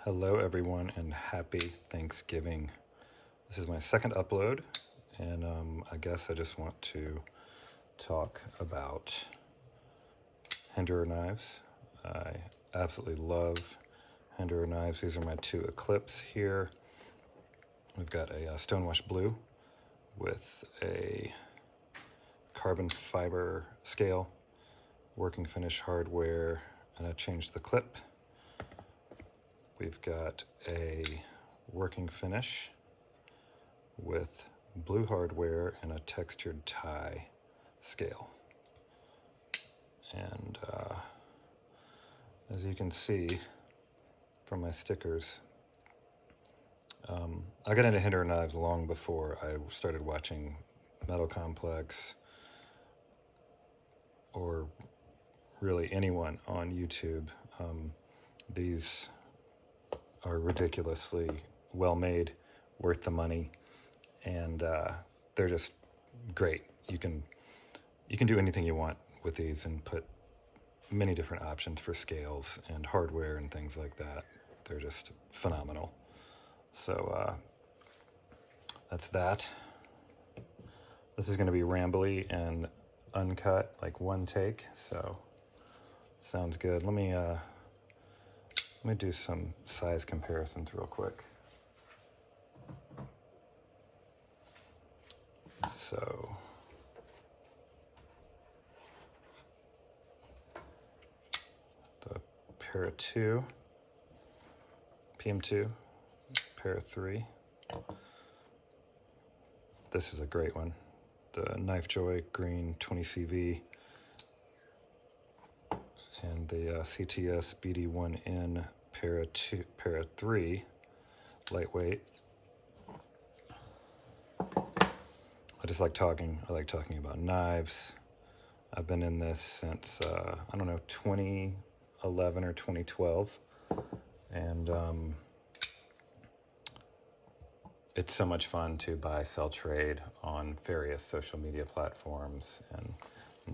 Hello everyone and happy Thanksgiving. This is my second upload and I guess I just want to talk about Hinderer knives. I absolutely love Hinderer knives. These are my two Eklipse here. We've got a stonewashed blue with a carbon fiber scale, working finish hardware, and I changed the clip. We've got a working finish with blue hardware and a textured tie scale. And as you can see from my stickers, I got into Hinderer knives long before I started watching Metal Complex or really anyone on YouTube. These are ridiculously well made, worth the money, and they're just great. You can do anything you want with these and put many different options for scales and hardware and things like that. They're just phenomenal. So that's that. This is going to be rambly and uncut, like one take, so sounds good. Let me do some size comparisons real quick. So the Para 2, PM2, Para 3. This is a great one. The Knife Joy Green 20CV and the CTS BD1N Para 3 lightweight. I just like talking. I like talking about knives. I've been in this since I don't know, 2011 or 2012, and it's so much fun to buy, sell, trade on various social media platforms and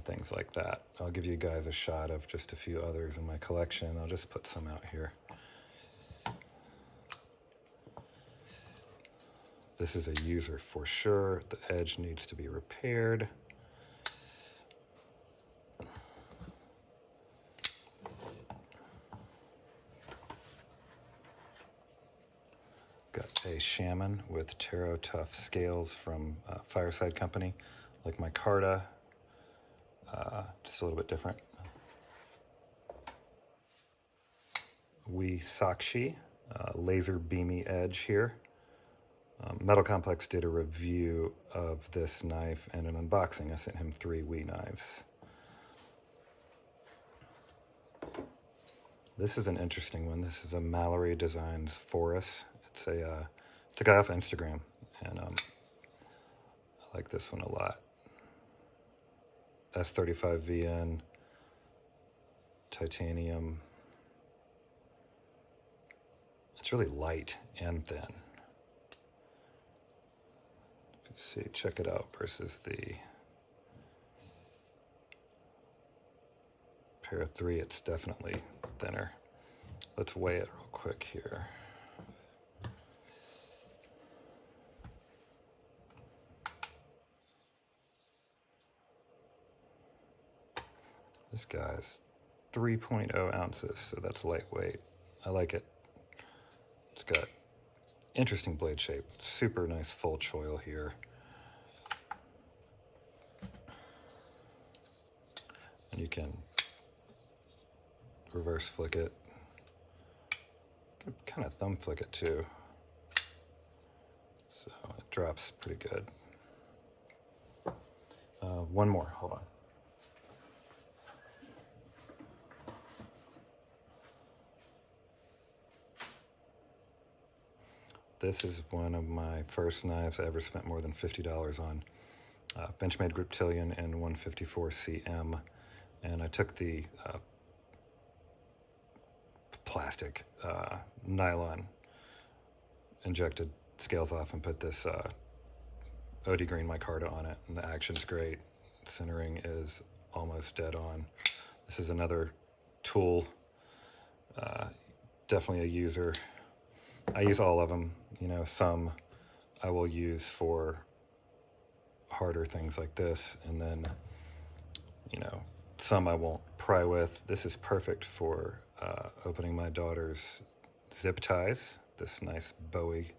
things like that. I'll give you guys a shot of just a few others in my collection. I'll just put some out here. This is a user for sure. The edge needs to be repaired. Got a Shaman with Taro Tough scales from Fireside Company, like my Carta, just a little bit different. Sakshi, laser beamy edge here. Metal Complex did a review of this knife and an unboxing. I sent him 3 Wii knives. This is an interesting one. This is a Mallory Designs Forest. It's a guy off Instagram, and I like this one a lot. S35VN, titanium. It's really light and thin. If you see, check it out versus the Para 3. It's definitely thinner. Let's weigh it real quick here. This guy's 3.0 ounces, so that's lightweight. I like it. It's got interesting blade shape. Super nice full choil here. And you can reverse flick it. You can kind of thumb flick it too. So it drops pretty good. One more, hold on. This is one of my first knives I ever spent more than $50 on. Benchmade Griptilian in 154 CM. And I took the plastic nylon injected scales off and put this OD Green micarta on it. And the action's great. Centering is almost dead on. This is another tool. Definitely a user. I use all of them. You know, some I will use for harder things like this, and then, you know, some I won't pry with. This is perfect for opening my daughter's zip ties. This nice Bowie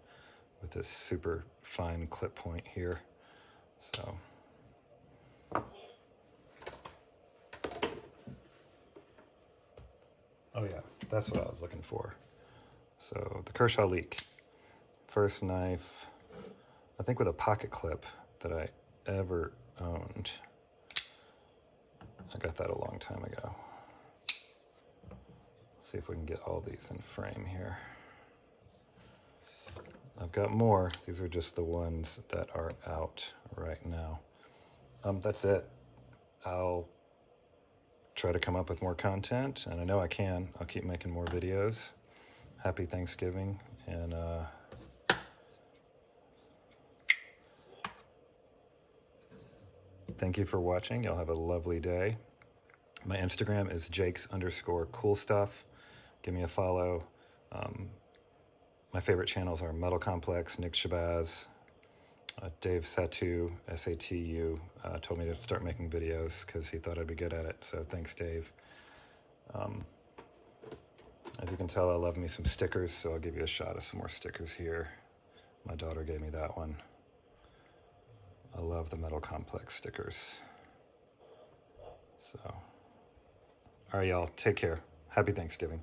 with this super fine clip point here. So, oh yeah, that's what I was looking for. So the Kershaw Leak, first knife, I think with a pocket clip that I ever owned. I got that a long time ago. Let's see if we can get all these in frame here. I've got more. These are just the ones that are out right now. That's it. I'll try to come up with more content, and I know I can. I'll keep making more videos. Happy Thanksgiving, and thank you for watching. Y'all have a lovely day. My Instagram is jakes_coolstuff. Give me a follow. My favorite channels are Metal Complex, Nick Shabazz, Dave Satu, S-A-T-U, told me to start making videos because he thought I'd be good at it. So thanks, Dave. As you can tell, I love me some stickers, so I'll give you a shot of some more stickers here. My daughter gave me that one. I love the Metal Complex stickers. So, all right, y'all, take care. Happy Thanksgiving.